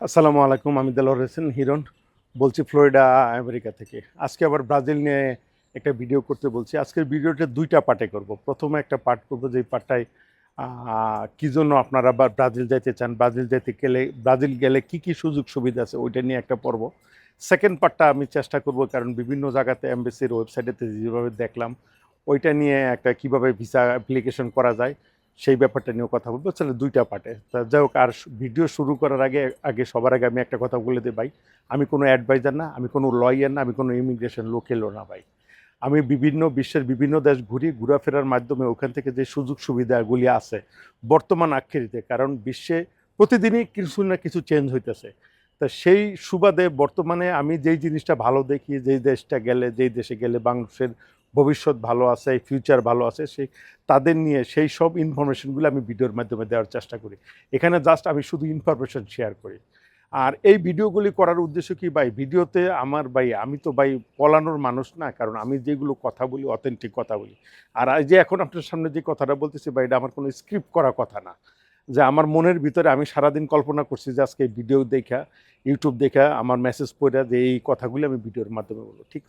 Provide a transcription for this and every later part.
আসসালামু আলাইকুম, আমি দেলোয়ার হোসেন হিরণ বলছি ফ্লোরিডা, আমেরিকা থেকে। আজকে আবার ব্রাজিল নিয়ে একটা ভিডিও করতে বলছি। আজকের ভিডিওটা দুইটা পার্টে করব। প্রথমে একটা পার্ট করব যেই পার্টটায় কী জন্য আপনারা বা ব্রাজিল যাইতে চান, ব্রাজিল যাইতে গেলে ব্রাজিল গেলে কি কি সুযোগ সুবিধা আছে ওইটা নিয়ে একটা পর্ব। সেকেন্ড পার্টটা আমি চেষ্টা করব, কারণ বিভিন্ন জায়গাতে এমবেসির ওয়েবসাইটেতে যেভাবে দেখলাম ওইটা নিয়ে একটা কিভাবে ভিসা অ্যাপ্লিকেশন করা যায় সেই ব্যাপারটা নিয়েও কথা বলবো। তাহলে দুইটা পার্টে। তা যাই হোক, আর ভিডিও শুরু করার আগে আগে সবার আগে আমি একটা কথা বলে দিই ভাই, আমি কোনো অ্যাডভাইজার না, আমি কোনো লয়ার না, আমি কোনো ইমিগ্রেশন লোকেলও না ভাই। আমি বিশ্বের বিভিন্ন দেশ ঘোরাফেরার মাধ্যমে ওখান থেকে যে সুযোগ সুবিধাগুলি আছে বর্তমান আক্ষেরিতে, কারণ বিশ্বে প্রতিদিনই কিছু না কিছু চেঞ্জ হইতেছে। তা সেই সুবাদে বর্তমানে আমি যেই জিনিসটা ভালো দেখি, যেই দেশে গেলে বাংলাদেশের ভবিষ্যৎ ভালো আছে, ফিউচার ভালো আছে, তাদের নিয়ে সেই সব ইনফরমেশনগুলো আমি ভিডিওর মাধ্যমে দেওয়ার চেষ্টা করি। এখানে জাস্ট আমি শুধু ইনফরমেশন শেয়ার করি। আর এই ভিডিওগুলি করার উদ্দেশ্য কি ভাই, ভিডিওতে আমার ভাই, আমি তো ভাই পলানোর মানুষ না, কারণ আমি যেগুলো কথা বলি অথেন্টিক কথা বলি। আর এই যে এখন আপনার সামনে যে কথাটা বলতেছি ভাই, এটা আমার কোনো স্ক্রিপ্ট করা কথা না, যে আমার মনের ভিতরে আমি সারাদিন কল্পনা করছি যে আজকে ভিডিও দেখা, ইউটিউব দেখা আমার মেসেজ পড়ে যে এই কথাগুলি আমি ভিডিওর মাধ্যমে বলবো, ঠিক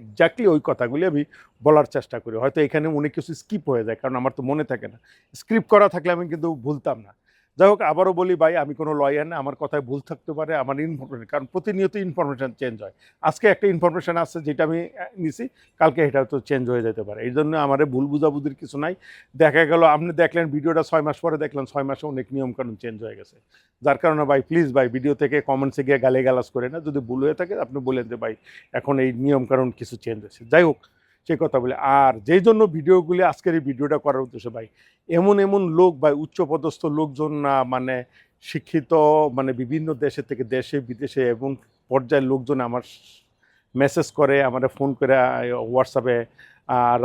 এক্স্যাক্টলি ওই কথাগুলি আমি বলার চেষ্টা করি। হয়তো এখানে অনেক কিছু স্কিপ হয়ে যায়, কারণ আমার তো মনে থাকে না। স্ক্রিপ্ট করা থাকলে আমি কিন্তু ভুলতাম না। যাই হোক, আবারও বলি ভাই, আমি কোনো লয়ার না, আমার কথায় ভুল থাকতে পারে, আমার ইনফরমেশন, কারণ প্রতিনিয়ত ইনফরমেশান চেঞ্জ হয়। আজকে একটা ইনফরমেশান আছে যেটা আমি নিছি, কালকে এটা হয়তো চেঞ্জ হয়ে যেতে পারে। এই জন্য আমার ভুল বুঝাবুঝির কিছু নাই। দেখা গেল আপনি দেখলেন ভিডিওটা 6 মাস পরে দেখলেন 6 মাসে অনেক নিয়মকানুন চেঞ্জ হয়ে গেছে। যার কারণে ভাই প্লিজ ভাই, ভিডিও থেকে কমেন্টসে গিয়ে গালিগালাজ করে না, যদি ভুল হয়ে থাকে আপনি বলেন যে ভাই এখন এই নিয়মকানুন কিছু চেঞ্জ হয়েছে। যাই হোক, সেই কথা বলে, আর যেই জন্য ভিডিওগুলি আজকের এই ভিডিওটা করার উদ্দেশ্য ভাই, এমন এমন লোক ভাই, উচ্চপদস্থ লোকজন না, মানে শিক্ষিত, মানে বিভিন্ন দেশে থেকে দেশে বিদেশে এবং পর্যায়ের লোকজন আমার মেসেজ করে, আমার ফোন করে, হোয়াটসঅ্যাপে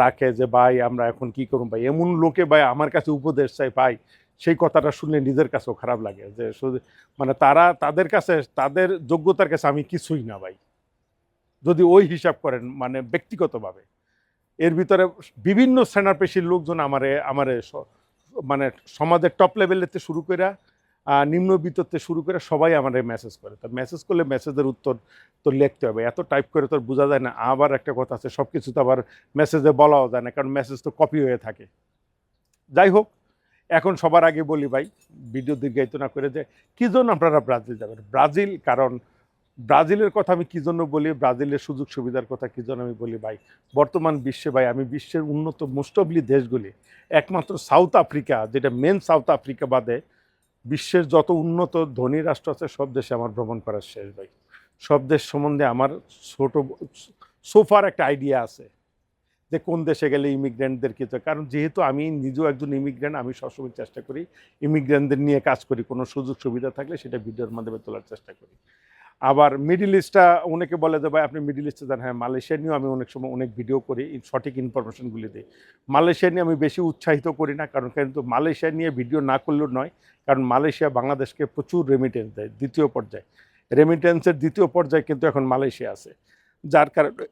রাখে যে ভাই আমরা এখন কি করুন ভাই। এমন লোকে ভাই আমার কাছে উপদেশ চাই ভাই, সেই কথাটা শুনলে নিজের কাছেও খারাপ লাগে যে শুধু, মানে তাদের কাছে, তাদের যোগ্যতার কাছে আমি কিছুই না ভাই, যদি ওই হিসাব করেন মানে ব্যক্তিগতভাবে। এর ভিতরে বিভিন্ন সেনাপেশির লোকজন আমারে মানে সমাজের টপ লেভেলেতে শুরু করে নিম্নবিত্ততে শুরু করে সবাই আমারে মেসেজ করে। তা মেসেজ করলে মেসেজের উত্তর তো লিখতে হবে, এত টাইপ করে তো বোঝা যায় না। আবার একটা কথা আছে, সব কিছু তো আবার মেসেজে বলাও যায় না, কারণ মেসেজ তো কপি হয়ে থাকে। যাই হোক, এখন সবার আগে বলি ভাই, ভিডিও দীর্ঘায়িত না করে, যে কী জন্য আপনারা ব্রাজিল যাবেন। ব্রাজিল, কারণ ব্রাজিলের কথা আমি কী জন্য বলি, ব্রাজিলের সুযোগ সুবিধার কথা কী জন্য আমি বলি ভাই, বর্তমান বিশ্বে ভাই, আমি বিশ্বের উন্নত মোস্ট অফলি দেশগুলি, একমাত্র সাউথ আফ্রিকা, যেটা মেন সাউথ আফ্রিকা বাদে বিশ্বের যত উন্নত ধনী রাষ্ট্র আছে সব দেশে আমার ভ্রমণ করার শেষ ভাই। সব দেশ সম্বন্ধে আমার ছোট সোফার একটা আইডিয়া আছে যে কোন দেশে গেলে ইমিগ্রেন্টদের কিছু, কারণ যেহেতু আমি নিজেও একজন ইমিগ্রেন্ট, আমি সবসময় চেষ্টা করি ইমিগ্রেন্টদের নিয়ে কাজ করি, কোনো সুযোগ সুবিধা থাকলে সেটা ভিডিওর মাধ্যমে তোলার চেষ্টা করি। আবার মিডল ইস্টটা অনেকে বলে যে ভাই আপনি মিডল ইস্টে যান, হ্যাঁ মালয়েশিয়া নিয়েও আমি অনেক সময় অনেক ভিডিও করি, সঠিক ইনফরমেশনগুলি দিই। মালয়েশিয়া নিয়ে আমি বেশি উৎসাহিত করি না, কারণ কিন্তু মালয়েশিয়া নিয়ে ভিডিও না করলেও নয়, কারণ মালয়েশিয়া বাংলাদেশকে প্রচুর রেমিটেন্স দেয়, দ্বিতীয় পর্যায়ে, রেমিটেন্সের দ্বিতীয় পর্যায়ে কিন্তু এখন মালয়েশিয়া আছে। যার কারণে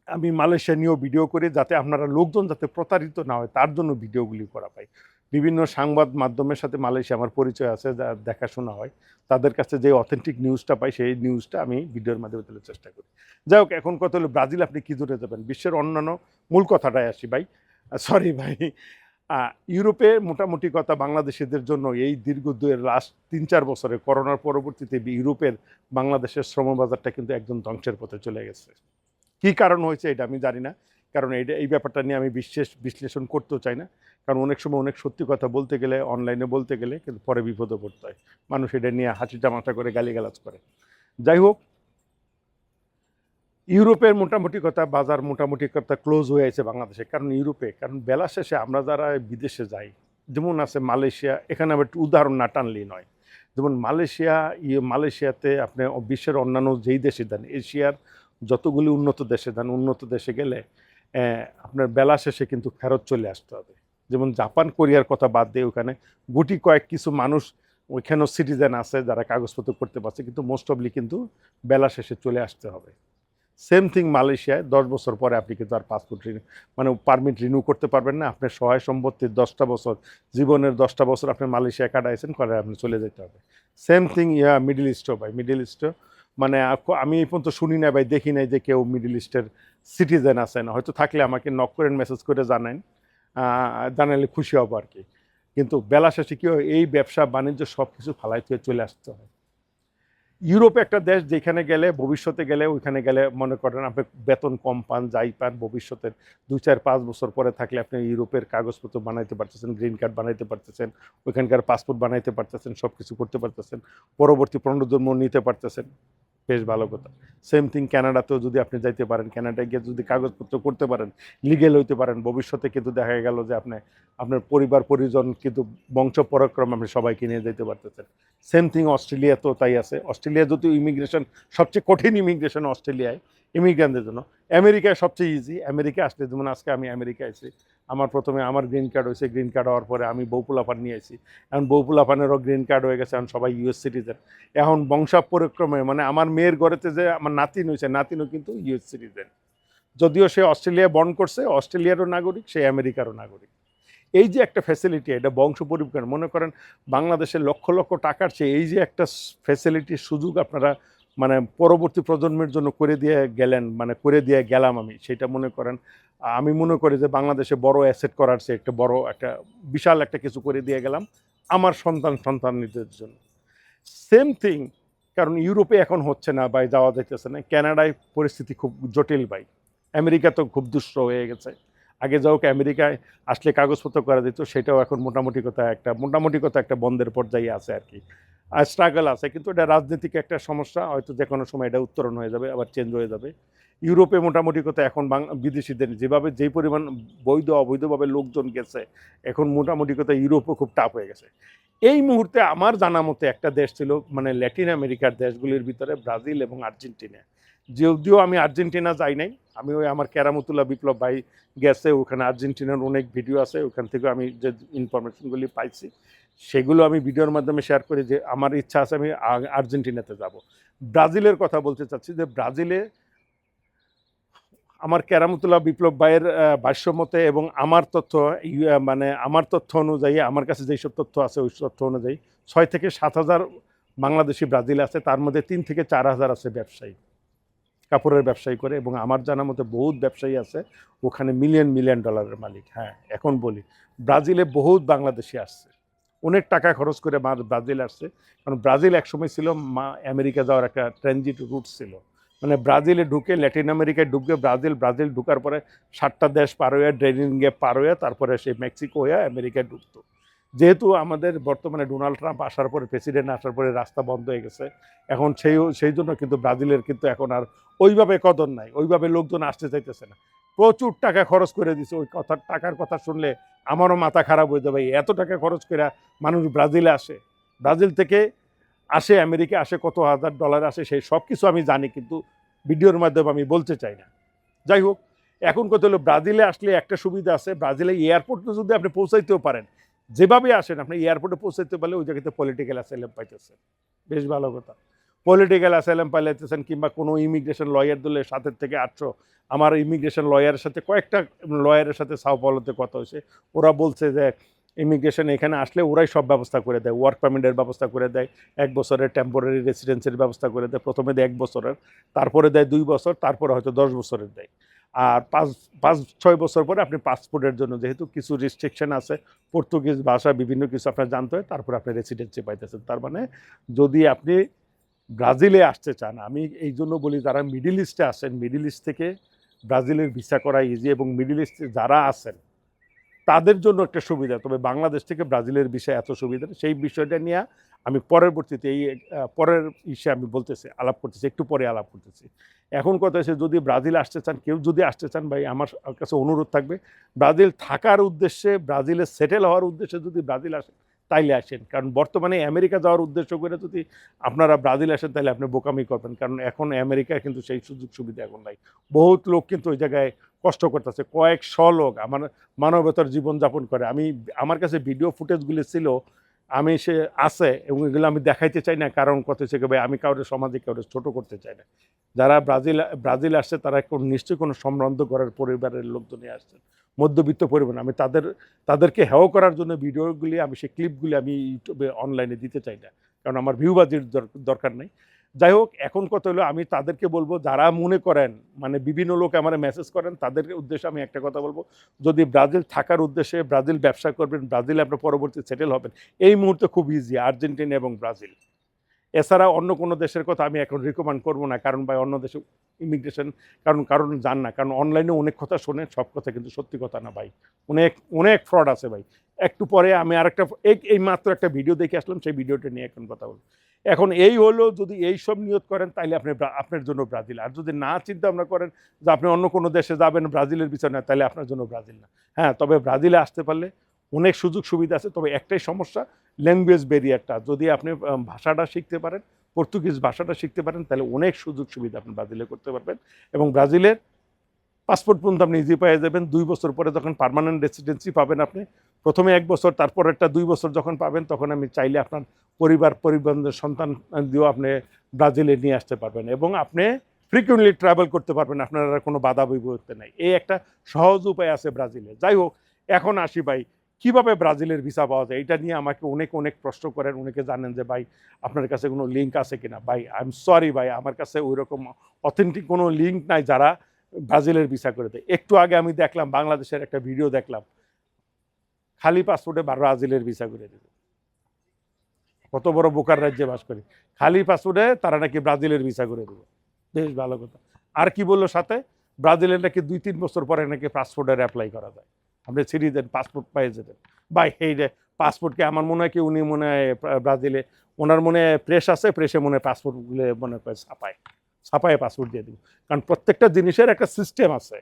আমি মালয়েশিয়া নিয়েও ভিডিও করি, যাতে আপনারা লোকজন যাতে প্রতারিত না হয় তার জন্য ভিডিওগুলি করা পাই। বিভিন্ন সংবাদ মাধ্যমের সাথে মালয়েশিয়া আমার পরিচয় আছে, যা দেখাশোনা হয়, তাদের কাছে যে অথেন্টিক নিউজটা পাই সেই নিউজটা আমি ভিডিওর মাধ্যমে তোলার চেষ্টা করি। যাই হোক, এখন কথা হলো ব্রাজিল আপনি কী দূরে যাবেন। বিশ্বের অন্যান্য মূল কথাটায় আসি ভাই, সরি ভাই, ইউরোপে মোটামুটি কথা বাংলাদেশিদের জন্য এই দীর্ঘ লাস্ট 3-4 বছরে করোনার পরবর্তীতে ইউরোপের বাংলাদেশের শ্রমবাজারটা কিন্তু একদম ধ্বংসের পথে চলে গেছে। কী কারণ হয়েছে এটা আমি জানি না, কারণ এই ব্যাপারটা নিয়ে আমি বিশ্লেষণ করতেও চাই না, কারণ অনেক সময় অনেক সত্যি কথা বলতে গেলে, অনলাইনে বলতে গেলে কিন্তু পরে বিপদে পড়তে হয়, মানুষ এটা নিয়ে হাসি তামাশা করে গালিগালাজ করে। যাই হোক, ইউরোপের মোটামুটি কথা বাজার মোটামুটি কথা ক্লোজ হয়ে আছে বাংলাদেশে, কারণ ইউরোপে, কারণ বেলা শেষে আমরা যারা বিদেশে যাই, যেমন আছে মালয়েশিয়া, এখানে আবার একটু উদাহরণ না টানলেই নয়, যেমন মালয়েশিয়াতে আপনি বিশ্বের অন্যান্য যেই দেশে দেন, এশিয়ার যতগুলি উন্নত দেশে দেন, উন্নত দেশে গেলে আপনার বেলা শেষে কিন্তু ফেরত চলে আসতে হবে। যেমন জাপান কোরিয়ার কথা বাদ দিয়ে ওখানে গুটি কয়েক কিছু মানুষ ওইখানেও সিটিজেন আছে যারা কাগজপত্র করতে পারছে, কিন্তু মোস্ট অফলি কিন্তু বেলা শেষে চলে আসতে হবে। সেম থিং মালয়েশিয়ায় 10 বছর পরে আপনি কিন্তু আর পাসপোর্ট মানে পারমিট রিনিউ করতে পারবেন না। আপনার সহায় সম্পত্তির 10টা বছর, জীবনের 10টা বছর আপনি মালয়েশিয়া কাটাইছেন, করে আপনি চলে যেতে হবে। সেম থিং মিডল ইস্টও ভাই, মিডল ইস্টও মানে আমি এই পর্যন্ত শুনি না ভাই, দেখি নাই যে কেউ মিডল ইস্টের সিটিজেন আছেন। হয়তো থাকলে আমাকে নক করেন, মেসেজ করে জানান, জানালে খুশি হবো আর কি। কিন্তু বেলা শেষে কি হয়, এই ব্যবসা বাণিজ্য সব কিছু ফালাই থেকে চলে আসতে হয়। ইউরোপে একটা দেশ, যেখানে গেলে ভবিষ্যতে গেলে, ওইখানে গেলে মনে করেন আপনি বেতন কম পান, যাই পান, ভবিষ্যতের 2, 4, 5 বছর পরে থাকলে আপনি ইউরোপের কাগজপত্র বানাইতে পারতেছেন, গ্রিন কার্ড বানাইতে পারতেছেন, ওইখানকার পাসপোর্ট বানাইতে পারতেছেন, সব কিছু করতে পারতেছেন, পরবর্তী পুনর্জন্ম নিতে পারতেছেন। বেশ ভালো কথা। সেম থিং ক্যানাডাতেও যদি আপনি যাইতে পারেন, ক্যানাডায় গিয়ে যদি কাগজপত্র করতে পারেন, লিগেল হইতে পারেন, ভবিষ্যতে কিন্তু দেখা গেল যে আপনার পরিবার পরিজন কিন্তু বংশ পরাক্রম আপনি সবাইকে নিয়ে যেতে পারতেছেন। সেম থিং অস্ট্রেলিয়াতেও তাই আছে। অস্ট্রেলিয়া যদিও ইমিগ্রেশন সবচেয়ে কঠিন ইমিগ্রেশন অস্ট্রেলিয়ায় ইমিগ্রান্টদের জন্য। আমেরিকায় সবচেয়ে ইজি। আমেরিকা আসলে যেমন আজকে আমি আমেরিকা আছি, আমার প্রথমে আমার গ্রিন কার্ড হয়েছে, গ্রিন কার্ড হওয়ার পরে আমি বউপুলাফান নিয়ে আসি, এখন বউপুলাফানেরও গ্রিন কার্ড হয়ে গেছে, এখন সবাই ইউএস সিটিজেন। এখন বংশাপরিক্রমে মানে আমার মেয়ের ঘরেতে যে আমার নাতিন হয়েছে, নাতিনও কিন্তু ইউএস সিটিজেন, যদিও সে অস্ট্রেলিয়া বর্ন করছে, অস্ট্রেলিয়ারও নাগরিক, সে আমেরিকারও নাগরিক। এই যে একটা ফ্যাসিলিটি, এটা বংশ পরিবর্তন, মনে করেন বাংলাদেশের লক্ষ লক্ষ টাকার চেয়ে এই যে একটা ফ্যাসিলিটির সুযোগ আপনারা মানে পরবর্তী প্রজন্মের জন্য করে দিয়ে গেলেন, মানে করে দিয়ে গেলাম আমি, সেটা মনে করেন আমি মনে করি যে বাংলাদেশে বড় অ্যাসেট করার চেয়ে একটা বড় একটা বিশাল একটা কিছু করে দিয়ে গেলাম আমার সন্তানদের জন্য। সেম থিং, কারণ ইউরোপে এখন হচ্ছে না ভাই, যাওয়া যাইতেছে না। কানাডায় পরিস্থিতি খুব জটিল ভাই। আমেরিকা তো খুব দুষ্ট হয়ে গেছে। আগে যাও আমেরিকায় আসলে কাগজপত্র করা যেত, সেটাও এখন মোটামুটি কথা একটা বন্ধের পর্যায়ে আছে আর কি। আর স্ট্রাগল আছে, কিন্তু এটা রাজনৈতিক একটা সমস্যা, হয়তো যে কোনো সময় এটা উত্তরণ হয়ে যাবে, আবার চেঞ্জ হয়ে যাবে। ইউরোপে মোটামুটি কথা এখন বিদেশিদের যেভাবে যেই পরিমাণ বৈধ অবৈধভাবে লোকজন গেছে, এখন মোটামুটি কথা ইউরোপও খুব টাফ হয়ে গেছে। এই মুহূর্তে আমার জানা মতে একটা দেশ ছিল, মানে ল্যাটিন আমেরিকার দেশগুলির ভিতরে ব্রাজিল এবং আর্জেন্টিনা। যদিও আমি আর্জেন্টিনা যাই নাই, আমি ওই আমার কেরামতুল্লাহ বিপ্লব ভাই গেছে, ওখানে আর্জেন্টিনার অনেক ভিডিও আছে, ওখান থেকে আমি যে ইনফরমেশনগুলি পাইছি সেগুলো আমি ভিডিওর মাধ্যমে শেয়ার করি, যে আমার ইচ্ছা আছে আমি আর্জেন্টিনাতে যাব। ব্রাজিলের কথা বলতে চাচ্ছি, যে ব্রাজিলে আমার কেরামতুল্লাহ বিপ্লব ভাইয়ের ভাষ্য মতে এবং আমার তথ্য, মানে আমার তথ্য অনুযায়ী, আমার কাছে যেসব তথ্য আছে ওই তথ্য অনুযায়ী 6 থেকে 7 হাজার বাংলাদেশি ব্রাজিল আছে, তার মধ্যে 3 থেকে 4 হাজার আছে ব্যবসায়ী, কাপড়ের ব্যবসায়ী করে। এবং আমার জানার মতে বহুত ব্যবসায়ী আছে ওখানে, মিলিয়ন মিলিয়ন ডলারের মালিক। হ্যাঁ, এখন বলি, ব্রাজিলে বহুত বাংলাদেশি আসছে, অনেক টাকা খরচ করে ব্রাজিল আসছে, কারণ ব্রাজিল একসময় ছিল আমেরিকা যাওয়ার একটা ট্রানজিট রুট ছিল। মানে ব্রাজিলে ঢুকে ল্যাটিন আমেরিকায় ঢুকে ব্রাজিল ঢুকার পরে 7টা দেশ পার হয়ে, ড্রেনিং গ্যাপ পার হয়ে, তারপরে সেই মেক্সিকো হয়ে আমেরিকায় ঢুকতো। যেহেতু আমাদের বর্তমানে ডোনাল্ড ট্রাম্প আসার পরে, প্রেসিডেন্ট আসার পরে রাস্তা বন্ধ হয়ে গেছে, এখন সেই জন্য কিন্তু ব্রাজিলের কিন্তু এখন আর ওইভাবে কদর নাই, ওইভাবে লোকজন আসতে চাইতেছে না। প্রচুর টাকা খরচ করে দিছে, ওই টাকার কথা শুনলে আমারও মাথা খারাপ হয়ে যাবে। এত টাকা খরচ করে মানুষ ব্রাজিলে আসে, ব্রাজিল থেকে আসে আমেরিকা আসে, কত হাজার ডলার আসে, সেই সব কিছু আমি জানি, কিন্তু ভিডিওর মাধ্যমে আমি বলতে চাই না। যাই হোক, এখন কথা হলো ব্রাজিলে আসলে একটা সুবিধা আছে, ব্রাজিলে এয়ারপোর্টে যদি আপনি পৌঁছাইতেও পারেন, যেভাবে আসেন আপনি এয়ারপোর্টে পৌঁছাইতে পারলে ওই জায়গাতে পলিটিক্যাল অ্যাসাইলাম পাইতেছেন, বেশ ভালো কথা। পলিটিক্যাল অ্যাসাইলাম পাইতেছেন, কিংবা কোনো ইমিগ্রেশন লয়ার দিলে 7 থেকে 800। আমার ইমিগ্রেশন লয়ারের সাথে কয়েকটা লয়ারের সাথে সাও পাওলোতে কথা হয়েছে, ওরা বলছে যে ইমিগ্রেশন এখানে আসলে ওরাই সব ব্যবস্থা করে দেয়, ওয়ার্ক পারমিটের ব্যবস্থা করে দেয়, 1 বছরের টেম্পোরারি রেসিডেন্সির ব্যবস্থা করে দেয়, প্রথমে দেয় 1 বছরের, তারপরে দেয় 2 বছর, তারপরে হয়তো 10 বছরের দেয়। আর 5-6 বছর পরে আপনি পাসপোর্টের জন্য, যেহেতু কিছু রেস্ট্রিকশন আছে, পর্তুগিজ ভাষা বিভিন্ন কিছু আপনার জানতে হয়, তারপরে আপনি রেসিডেন্সি পাইতেছেন। তার মানে যদি আপনি ব্রাজিলে আসতে চান, আমি এই জন্য বলি যারা মিডিল ইস্টে আসেন, মিডিল ইস্ট থেকে ব্রাজিলের ভিসা করা ইজি, এবং মিডিল ইস্টে যারা আছেন তাদের জন্য একটা সুবিধা। তবে বাংলাদেশ থেকে ব্রাজিলের বিষয়ে এত সুবিধা, সেই বিষয়টা নিয়ে আমি পরবর্তীতে পরের আমি বলতেছি, আলাপ করতেছি, একটু পরে আলাপ করতেছি। এখন কথা হচ্ছে, যদি ব্রাজিল আসতে চান, কেউ যদি আসতে চান ভাই, আমার কাছে অনুরোধ থাকবে, ব্রাজিল থাকার উদ্দেশ্যে, ব্রাজিলে সেটেল হওয়ার উদ্দেশ্যে যদি ব্রাজিল আসেন তাইলে আসেন। কারণ বর্তমানে আমেরিকা যাওয়ার উদ্দেশ্য করে যদি আপনারা ব্রাজিল আসেন, তাহলে আপনি বোকামি করবেন, কারণ এখন আমেরিকায় কিন্তু সেই সুযোগ সুবিধা এখন নাই। বহুত লোক কিন্তু ওই জায়গায় কষ্ট করতেছে, কয়েকশো লোক আমার মানবতার জীবনযাপন করে। আমার কাছে ভিডিও ফুটেজগুলি ছিল, আমি সে আছে এবং এগুলো আমি দেখাইতে চাই না, কারণ কত হচ্ছে ভাই আমি কাউরে সমাজে কাউরে ছোট করতে চাই না। যারা ব্রাজিল আসছে তারা নিশ্চয়ই কোনো সম্ভ্রান্ত ঘরের পরিবারের লোকজনই আসছেন, মধ্যবিত্ত পরিবার। আমি তাদেরকে হেয় করার জন্য ভিডিওগুলি আমি সেই ক্লিপগুলি আমি ইউটিউবে অনলাইনে দিতে চাই না, কারণ আমার ভিউবাজির দরকার নেই। যাই হোক, এখন কথা হলো আমি তাদেরকে বলবো যারা মনে করেন মানে বিভিন্ন লোক আমার মেসেজ করেন, তাদের উদ্দেশ্যে আমি একটা কথা বলবো, যদি ব্রাজিল থাকার উদ্দেশ্যে ব্রাজিল ব্যবসা করবেন, ব্রাজিল আপনার পরবর্তী সেটেল হবেন, এই মুহূর্তে খুব ইজি আর্জেন্টিনা এবং ব্রাজিল। এছাড়া অন্য কোনো দেশের কথা আমি এখন রিকমেন্ড করবো না, কারণ ভাই অন্য দেশে ইমিগ্রেশন কারণ যান না, কারণ অনলাইনে অনেক কথা শোনেন, সব কথা কিন্তু সত্যি কথা না ভাই, অনেক অনেক ফ্রড আছে ভাই। একটু পরে আমি আরেকটা এই মাত্র একটা ভিডিও দেখে আসলাম, সেই ভিডিওটা নিয়ে এখন কথা বলবো। এখন এই হলো, যদি এই সব নিয়ত করেন তাহলে আপনি আপনার জন্য ব্রাজিল, আর যদি না চিন্তা ভাবনা করেন যে আপনি অন্য কোনো দেশে যাবেন ব্রাজিলের পিছনে, তাহলে আপনার জন্য ব্রাজিল না। হ্যাঁ, তবে ব্রাজিলে আসতে পারলে অনেক সুযোগ সুবিধা আছে, তবে একটাই সমস্যা, ল্যাঙ্গুয়েজ ব্যারিয়ারটা। যদি আপনি ভাষাটা শিখতে পারেন, পর্তুগিজ ভাষাটা শিখতে পারেন, তাহলে অনেক সুযোগ সুবিধা আপনি ব্রাজিলে করতে পারবেন। এবং ব্রাজিলের পাসপোর্ট পর্যন্ত আপনি ইজি পেয়ে যাবেন। 2 বছর পরে যখন পার্মানেন্ট রেসিডেন্সি পাবেন, আপনি প্রথমে 1 বছর, তারপর একটা 2 বছর যখন পাবেন, তখন আমি চাইলে আপনার পরিবারের সন্তান দিয়েও আপনি ব্রাজিলে নিয়ে আসতে পারবেন, এবং আপনি ফ্রিকুয়েন্টলি ট্রাভেল করতে পারবেন, আপনার আর কোনো বাধা বিপত্তি নাই। এই একটা সহজ উপায় আছে ব্রাজিলে। যাই হোক, এখন আসি ভাই, কীভাবে ব্রাজিলের ভিসা পাওয়া যায়, এটা নিয়ে আমাকে অনেক প্রশ্ন করেন। অনেকে জানেন যে ভাই আপনার কাছে কোনো লিঙ্ক আছে কিনা। ভাই আই এম সরি ভাই, আমার কাছে ওই রকম অথেন্টিক কোনো লিঙ্ক নাই যারা ব্রাজিলের ভিসা করে দেয়। একটু আগে আমি দেখলাম বাংলাদেশের একটা ভিডিও দেখলাম, খালি পাসপোর্টে ব্রাজিলের ভিসা করে দেবে। কত বড় বোকার রাজ্যে বাস করি, খালি পাসপোর্টে তারা নাকি ব্রাজিলের ভিসা করে দেবে। বেশ ভালো কথা। আর কি বললো সাথে, ব্রাজিলের নাকি 2-3 বছর পরে নাকি পাসপোর্টের অ্যাপ্লাই করা যায়, আপনি ছিঁড়ি দেন পাসপোর্ট পেয়ে যেতেন। ভাই এই যে পাসপোর্টকে আমার মনে হয় কি উনি মনে হয় ব্রাজিলে ওনার মনে প্রেস আছে, প্রেসে মনে হয় পাসপোর্টগুলো মনে করে ছাপায় পাসপোর্ট দিয়ে দিব। কারণ প্রত্যেকটা জিনিসের একটা সিস্টেম আছে।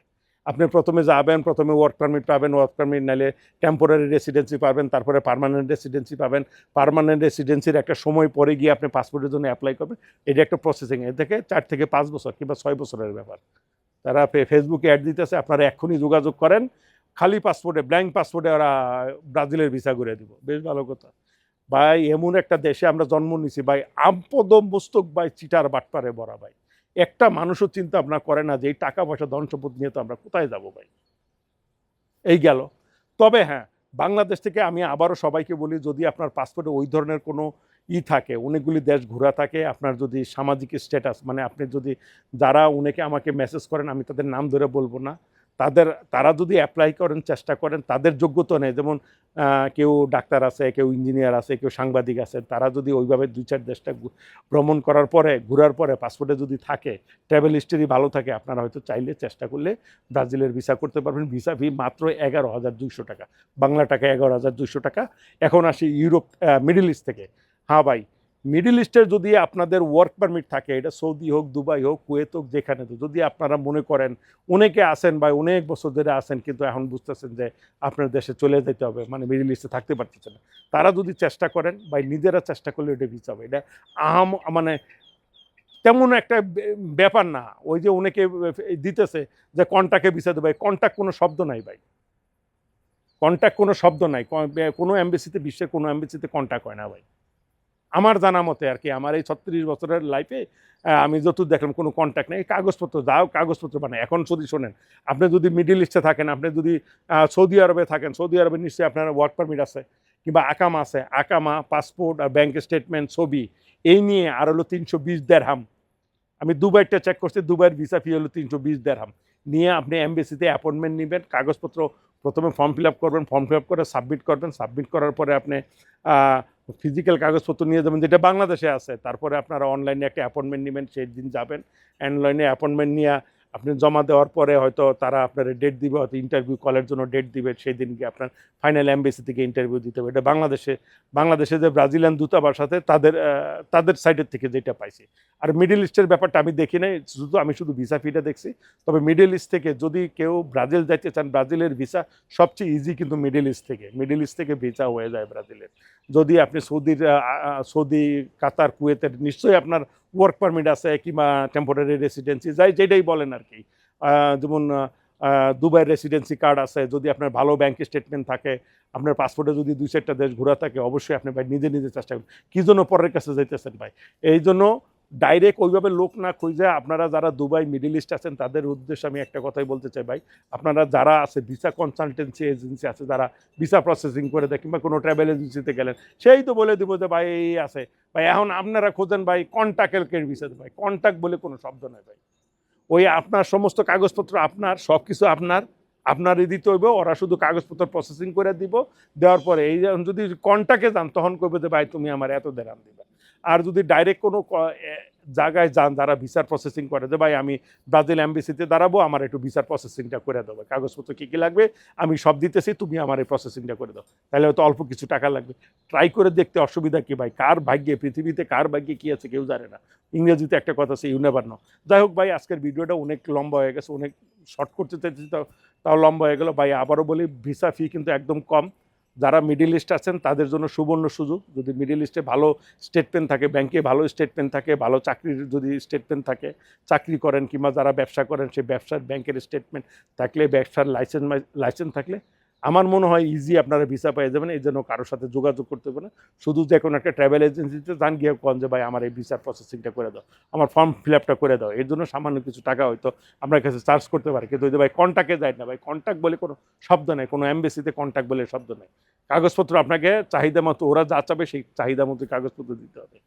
আপনি প্রথমে যাবেন, প্রথমে ওয়ার্ক পারমিট পাবেন, ওয়ার্ক পারমিট নাইলে টেম্পোরারি রেসিডেন্সি পাবেন, তারপরে পার্মানেন্ট রেসিডেন্সি পাবেন। পার্মানেন্ট রেসিডেন্সির একটা সময় পরে গিয়ে আপনি পাসপোর্টের জন্য অ্যাপ্লাই করবেন। এটা একটা প্রসেসিং, এ থেকে 4 থেকে 5 বছর কিংবা 6 বছরের ব্যাপার। তারা ফেসবুকে অ্যাড দিতেছে, আপনারা এক্ষুনি যোগাযোগ করেন, খালি পাসপোর্টে ব্ল্যাঙ্ক পাসপোর্টে ওরা ব্রাজিলের ভিসা করে দিব। বেশ ভালো কথা ভাই। এমন একটা দেশে আমরা জন্ম নিছি ভাই, আমপদম মস্তক ভাই চিটার বাটপারে ভরা ভাই। একটা মানুষও চিন্তা ভাবনা করে না যে এই টাকা পয়সা ধন সম্পদ নিয়ে তো আমরা কোথায় যাব ভাই। এই গেল। তবে হ্যাঁ, বাংলাদেশ থেকে আমি আবারও সবাইকে বলি, যদি আপনার পাসপোর্টে ওই ধরনের কোনো থাকে, অনেকগুলি দেশ ঘোরা থাকে, আপনার যদি সামাজিক স্ট্যাটাস মানে আপনি যদি যারা অনেকে আমাকে মেসেজ করেন, আমি তাদের নাম ধরে বলবো না, তারা যদি অ্যাপ্লাই করেন, চেষ্টা করেন, তাদের যোগ্যতা নেই, যেমন কেউ ডাক্তার আছে, কেউ ইঞ্জিনিয়ার আছে, কেউ সাংবাদিক আছে, তারা যদি ওইভাবে 2-4 দেশটা ভ্রমণ করার পরে ঘোরার পরে পাসপোর্টে যদি থাকে, ট্রাভেল হিস্ট্রি ভালো থাকে, আপনারা হয়তো চাইলে চেষ্টা করলে ব্রাজিলের ভিসা করতে পারবেন। ভিসা ফি মাত্র 11,200 টাকা, বাংলা টাকা 11,200 টাকা। এখন আসি ইউরোপ, মিডল ইস্ট থেকে। হ্যাঁ ভাই, মিডল ইস্টের যদি আপনাদের ওয়ার্ক পারমিট থাকে, এটা সৌদি হোক, দুবাই হোক, কুয়েত হোক, যেখানে তো, যদি আপনারা মনে করেন, অনেকে আসেন ভাই অনেক বছর ধরে আসেন, কিন্তু এখন বুঝতেছেন যে আপনার দেশে চলে যেতে হবে, মানে মিডল ইস্টে থাকতে পারতেছেন না, তারা যদি চেষ্টা করেন ভাই, নিজেরা চেষ্টা করলে এটা ভিসা হবে। এটা মানে তেমন একটা ব্যাপার না। ওই যে অনেকে দিতেছে যে কন্ট্যাক্টে ভিসা দেবে, কন্ট্যাক্ট কোনো শব্দ নাই ভাই, কন্ট্যাক্ট কোনো শব্দ নাই। কোনো এমবেসিতে, বিশ্বের কোনো এমবেসিতে কন্ট্যাক্ট হয় না ভাই, আমার জানা মতে আর কি। আমার এই 36 বছরের লাইফে আমি যতদূর দেখলাম কোনো কন্ট্যাক্ট নেই। কাগজপত্র যাও, কাগজপত্র বানায়। এখন যদি শোনেন, আপনি যদি মিডল ইস্টে থাকেন, আপনি যদি সৌদি আরবে থাকেন, সৌদি আরবে নিশ্চয়ই আপনার ওয়ার্ক পারমিট আছে কিংবা আকামা আছে। আকামা, পাসপোর্ট আর ব্যাংক স্টেটমেন্ট, ছবি, এই নিয়ে আর হলো 320 দেরহাম। আমি দুবাইটা চেক করছি, দুবাইয়ের ভিসা ফি হলো 320 দেরহাম। নিয়ে আপনি এমবেসিতে অ্যাপয়েন্টমেন্ট নেবেন, কাগজপত্র প্রথমে ফর্ম ফিল আপ করবেন, ফর্ম ফিল আপ করে সাবমিট করবেন, সাবমিট করার পরে আপনি ফিজিক্যাল কাগজপত্র নিয়ে যাবেন যেটা বাংলাদেশে আছে। তারপরে আপনারা অনলাইনে একটা অ্যাপয়েন্টমেন্ট নেবেন, সেই দিন যাবেন। অনলাইনে অ্যাপয়েন্টমেন্ট নিয়ে আপনি জমা দেওয়ার পরে হয়তো তারা আপনার ডেট দিবে, হয়তো ইন্টারভিউ কলের জন্য ডেট দিবে, সেই দিন গিয়ে আপনার ফাইনাল এমবেসি থেকে ইন্টারভিউ দিতে হবে। এটা বাংলাদেশে যে ব্রাজিলিয়ান দূতাবাস আছে তাদের সাইডের থেকে যেটা পাইছি। আর মিডল ইস্টের ব্যাপারটা আমি দেখি নাই, আমি শুধু ভিসা ফিটা দেখছি। তবে মিডল ইস্ট থেকে যদি কেউ ব্রাজিল যাইতে চান, ব্রাজিলের ভিসা সবচেয়ে ইজি কিন্তু মিডল ইস্ট থেকে ভিসা হয়ে যায় ব্রাজিলের। যদি আপনি সৌদি, কাতার, কুয়েতের নিশ্চয়ই আপনার ওয়ার্ক পারমিট আছে কিংবা টেম্পোরারি রেসিডেন্সি, যেটাই বলেন আর কি। যেমন দুবাই রেসিডেন্সি কার্ড আছে, যদি আপনার ভালো ব্যাংক স্টেটমেন্ট থাকে, আপনার পাসপোর্টে যদি 2-4টা দেশ ঘোরা থাকে, অবশ্যই আপনি ভাই নিজে নিজে চেষ্টা করুন। কী জন্য পরের কাছে যাইতেছেন ভাই? এই জন্য ডাইরেক্ট ওইভাবে লোক না খুঁজে আপনারা যারা দুবাই মিডল ইস্ট আছেন তাদের উদ্দেশ্যে আমি একটা কথাই বলতে চাই ভাই, আপনারা যারা আছে ভিসা কনসালটেন্সি এজেন্সি আছে, যারা ভিসা প্রসেসিং করে দেয়, কিংবা কোনো ট্রাভেল এজেন্সিতে গেলেন, সেই তো বলে দিব যে ভাই এই আছে ভাই। এখন আপনারা খোঁজেন ভাই কন্ট্যাক্টের ভিসাতে, ভাই কন্ট্যাক্ট বলে কোনো শব্দ নয় ভাই। ওই আপনার সমস্ত কাগজপত্র আপনার, সব কিছু আপনারই দিতে হইব, ওরা শুধু কাগজপত্র প্রসেসিং করে দিব। দেওয়ার পরে এই যদি কন্ট্যাক্টে যান তখন কইবে যে ভাই তুমি আমার এত দেরাম দিবে। আর যদি ডাইরেক্ট কোনো জায়গায় যান যারা ভিসার প্রসেসিং করে, যে ভাই আমি ব্রাজিল এমবিসিতে দাঁড়াবো, আমার একটু ভিসার প্রসেসিংটা করে দেবো, কাগজপত্র কী কী লাগবে আমি সব দিতেছি, তুমি আমার এই প্রসেসিংটা করে দাও, তাহলে হয়তো অল্প কিছু টাকা লাগবে। ট্রাই করে দেখতে অসুবিধা কি ভাই? কার ভাগ্যে, পৃথিবীতে কার ভাগ্যে কী আছে কেউ জানে না। ইংরেজিতে একটা কথা আছে, ইউ নেভার নো। যাই হোক ভাই, আজকের ভিডিওটা অনেক লম্বা হয়ে গেছে, অনেক শর্ট করতে চাইছি, তাও লম্বা হয়ে গেল ভাই। আবারও বলি, ভিসা ফি কিন্তু একদম কম। যারা মিডিল ইস্ট আছেন তাদের জন্য সুবর্ণ সুযোগ। যদি মিডিল ইস্টে ভালো স্টেটমেন্ট থাকে, ব্যাংকে ভালো স্টেটমেন্ট থাকে, ভালো চাকরির যদি স্টেটমেন্ট থাকে, চাকরি করেন, কিংবা যারা ব্যবসা করেন সেই ব্যবসার ব্যাংকের স্টেটমেন্ট থাকলে, ব্যবসার লাইসেন্স থাকলে, আমার মনে হয় ইজি আপনারা ভিসা পেয়ে যাবেন। এই জন্য কারোর সাথে যোগাযোগ করতে হবে না, শুধু যে কোনো একটা ট্রাভেল এজেন্সিতে যান, গিয়ে কন যে ভাই আমার এই ভিসার প্রসেসিংটা করে দাও, আমার ফর্ম ফিল আপটা করে দাও। এর জন্য সামান্য কিছু টাকা হয়তো আপনার কাছে চার্জ করতে পারে, কিন্তু ওই যে ভাই কন্ট্যাক্টে যায় না ভাই। কন্ট্যাক্ট বলে কোনো শব্দ নেই, কোনো এমবেসিতে কন্ট্যাক্ট বলে শব্দ নেই। কাগজপত্র আপনাকে চাহিদা মতো, ওরা যা চাবে সেই চাহিদা মতো কাগজপত্র দিতে হবে।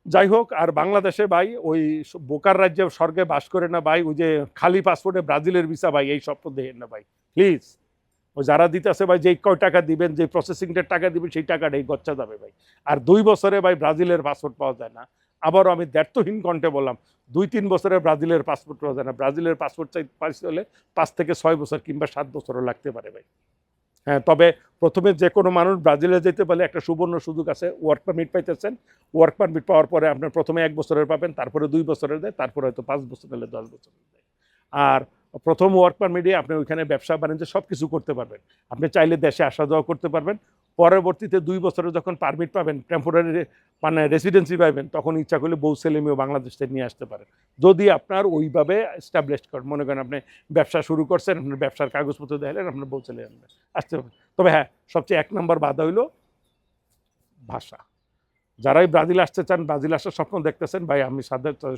যাই হোক, আর বাংলাদেশে ভাই ওই বোকার রাজ্যে স্বর্গে বাস করে না ভাই, ওই যে খালি পাসপোর্টে ব্রাজিলের ভিসা ভাই, এই স্বপ্ন দেখেন না ভাই প্লিজ। ও যারা দিতেছে ভাই, যেই কয় টাকা দিবেন, যে প্রসেসিংটার টাকা দিবেন, সেই টাকাটাই গচ্ছা যাবে ভাই। আর 2 বছরে ভাই ব্রাজিলের পাসপোর্ট পাওয়া যায় না। আবারও আমি দ্ব্যর্থহীন কণ্ঠে বললাম, 2-3 বছরে ব্রাজিলের পাসপোর্ট পাওয়া যায় না। ব্রাজিলের পাসপোর্ট পাইতে হলে 5 থেকে 6 বছর কিংবা 7 বছরও লাগতে পারে ভাই। হ্যাঁ, তবে প্রথমে যে কোনো মানুষ ব্রাজিলে যেতে পারলে একটা সুবর্ণ সুযোগ আছে, ওয়ার্ক পারমিট পাইতেছেন। ওয়ার্ক পারমিট পাওয়ার পরে আপনার প্রথমে 1 বছরের পাবেন, তারপরে 2 বছরের দেয়, তারপরে হয়তো 5 বছর হলে 10 বছরের দেয়। আর প্রথম ওয়ার্ক পারমিটে আপনি ওইখানে ব্যবসা বাণিজ্য সব কিছু করতে পারবেন। আপনি চাইলে দেশে আসা যাওয়া করতে পারবেন। পরবর্তীতে 2 বছরে যখন পারমিট পাবেন, টেম্পোরারি মানে রেসিডেন্সি পাবেন, তখন ইচ্ছা করলে বউ ছেলে মেয়েও বাংলাদেশ থেকে নিয়ে আসতে পারেন, যদি আপনার ওইভাবে এস্টাবলিশ করেন। মনে করেন আপনি ব্যবসা শুরু করছেন, আপনার ব্যবসার কাগজপত্র দেখালেন, আপনার বউ ছেলে আসতে পারেন। তবে হ্যাঁ, সবচেয়ে 1 নম্বর বাধা হইল ভাষা। যারাই ব্রাজিল আসতে চান, ব্রাজিল আসার স্বপ্ন দেখতেছেন ভাই, আমি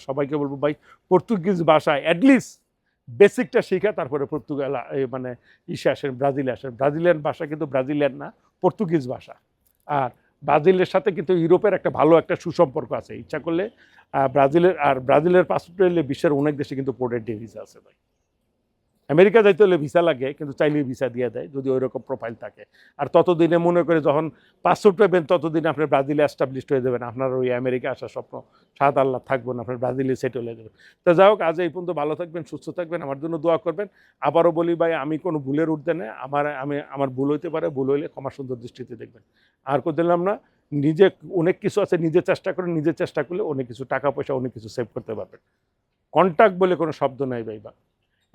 সবাইকে বলবো ভাই, পর্তুগিজ ভাষা অ্যাটলিস্ট বেসিকটা শিখা তারপরে পর্তুগাল মানে আসেন, ব্রাজিলে আসেন। ব্রাজিলিয়ান ভাষা কিন্তু ব্রাজিলিয়ান না, পর্তুগিজ ভাষা। আর ব্রাজিলের সাথে কিন্তু ইউরোপের একটা ভালো একটা সুসম্পর্ক আছে। ইচ্ছা করলে ব্রাজিলের পাসপোর্ট বিশ্বের অনেক দেশে কিন্তু পোর্টের ডে ভিসা আছে ভাই। আমেরিকা যাইতে হলে ভিসা লাগে, কিন্তু চাইলে ভিসা দিয়ে দেয় যদি ওই রকম প্রোফাইল থাকে। আর ততদিনে মনে করে যখন পাসপোর্ট পাবেন, ততদিনে আপনি ব্রাজিলে এস্টাবলিশড হয়ে যাবেন। আপনার ওই আমেরিকা আসার স্বপ্ন সাত আল্লাহ থাকবেন, আপনার ব্রাজিলে সেটেল হয়ে যাবেন। তো যাই হোক, আজ এই পর্যন্ত। ভালো থাকবেন, সুস্থ থাকবেন, আমার জন্য দোয়া করবেন। আবারও বলি ভাই, আমি কোনো ভুলের ঊর্ধ্বে না। আমার ভুল হইতে পারে, ভুল হইলে ক্ষমা সুন্দর দৃষ্টিতে দেখবেন। আর দিলাম না, নিজে অনেক কিছু আছে, নিজে চেষ্টা করেন, নিজে চেষ্টা করলে অনেক কিছু টাকা পয়সা, অনেক কিছু সেভ করতে পারবেন। কন্ট্যাক্ট বলে কোনো শব্দ নাই ভাই, বা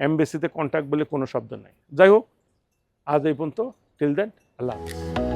এমবেসিতে কন্ট্যাক্ট বলে কোনো শব্দ নাই। যাই হোক, আজ এই পর্যন্ত। টিল দেন, আল্লাহ হাফেজ।